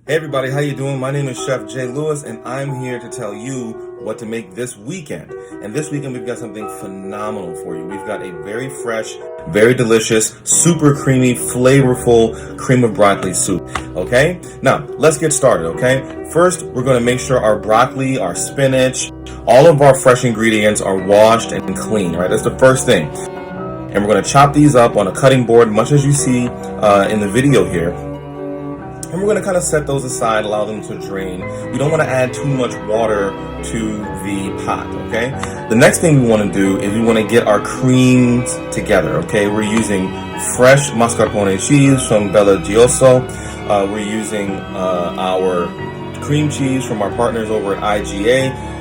Hey everybody, how you doing? My name is Chef Jay Lewis, and I'm here to tell you what to make this weekend. And this weekend we've got something phenomenal for you. We've got a very fresh, very delicious, super creamy, flavorful cream of broccoli soup. Okay? Now, let's get started, okay? First, we're going to make sure our broccoli, our spinach, all of our fresh ingredients are washed and clean, right? That's the first thing. And we're going to chop these up on a cutting board, much as you see in the video here. And we're going to kind of set those aside, allow them to drain. We don't want to add too much water to the pot, okay? The next thing we want to do is we want to get our creams together, okay? We're using fresh mascarpone cheese from Bella Giosso. We're using our cream cheese from our partners over at IGA.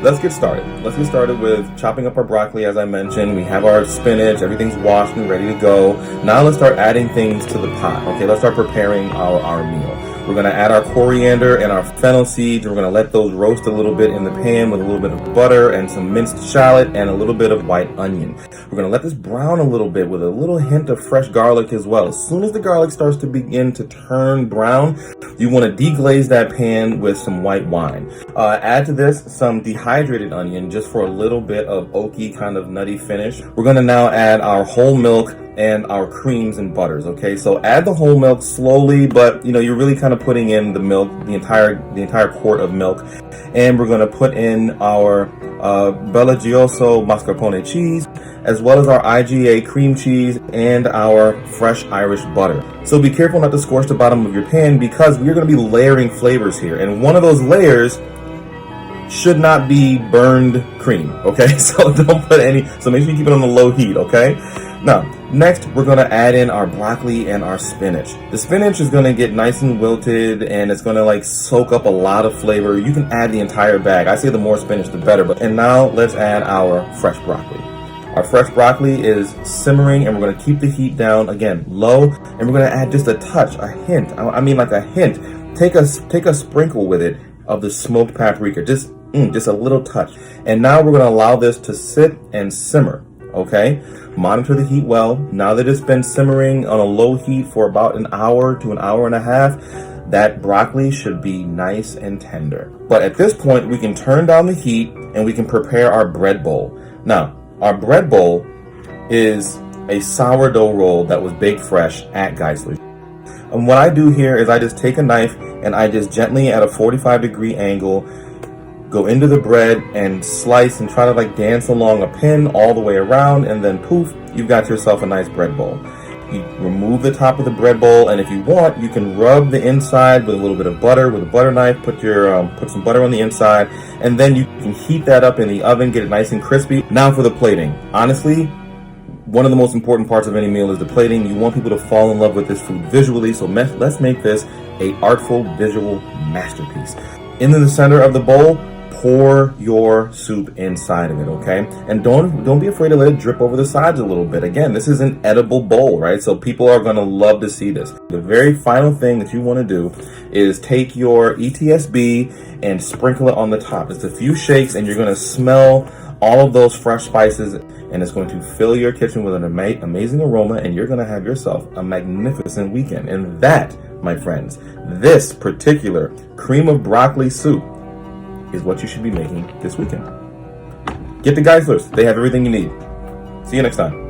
Let's get started. Let's get started with chopping up our broccoli, as I mentioned. We have our spinach, everything's washed and ready to go. Now let's start adding things to the pot, okay? Let's start preparing our meal. We're gonna add our coriander and our fennel seeds. We're gonna let those roast a little bit in the pan with a little bit of butter and some minced shallot and a little bit of white onion. We're gonna let this brown a little bit with a little hint of fresh garlic as well. As soon as the garlic starts to begin to turn brown, you wanna deglaze that pan with some white wine. Add to this some dehydrated onion just for a little bit of oaky kind of nutty finish. We're gonna now add our whole milk and our creams and butters, okay? So add the whole milk slowly, but you know, you're really kind of putting in the milk, the entire quart of milk. And we're gonna put in our Bella Giosso mascarpone cheese, as well as our IGA cream cheese and our fresh Irish butter. So be careful not to scorch the bottom of your pan because we're gonna be layering flavors here. And one of those layers should not be burned cream, okay? So don't put any, so make sure you keep it on the low heat, okay? Now, next we're gonna add in our broccoli and our spinach. The spinach is gonna get nice and wilted and it's gonna like soak up a lot of flavor. You can add the entire bag. I say the more spinach, the better. And now let's add our fresh broccoli. Our fresh broccoli is simmering and we're gonna keep the heat down, again, low. And we're gonna add just a touch, a hint. I mean like a hint. Take a sprinkle with it of the smoked paprika, just a little touch. And now we're gonna allow this to sit and simmer, okay? Monitor the heat well. Now that it's been simmering on a low heat for about an hour to an hour and a half, that broccoli should be nice and tender. But at this point, we can turn down the heat and we can prepare our bread bowl. Now, our bread bowl is a sourdough roll that was baked fresh at Geisler's. And what I do here is I just take a knife and I just gently at a 45-degree angle go into the bread and slice and try to like dance along a pin all the way around, and then poof, you've got yourself a nice bread bowl. You remove the top of the bread bowl, and if you want, you can rub the inside with a little bit of butter with a butter knife. Put some butter on the inside, and then you can heat that up in the oven, get it nice and crispy. Now for the plating. Honestly, one of the most important parts of any meal is the plating. You want people to fall in love with this food visually, so let's make this a artful visual masterpiece. In the center of the bowl, pour your soup inside of it, okay? And don't be afraid to let it drip over the sides a little bit. Again, this is an edible bowl, right? So people are gonna love to see this. The very final thing that you wanna do is take your ETSB and sprinkle it on the top. Just a few shakes and you're gonna smell all of those fresh spices and it's going to fill your kitchen with an amazing aroma and you're gonna have yourself a magnificent weekend. And that, my friends, this particular cream of broccoli soup is what you should be making this weekend. Get to Geisler's. They have everything you need. See you next time.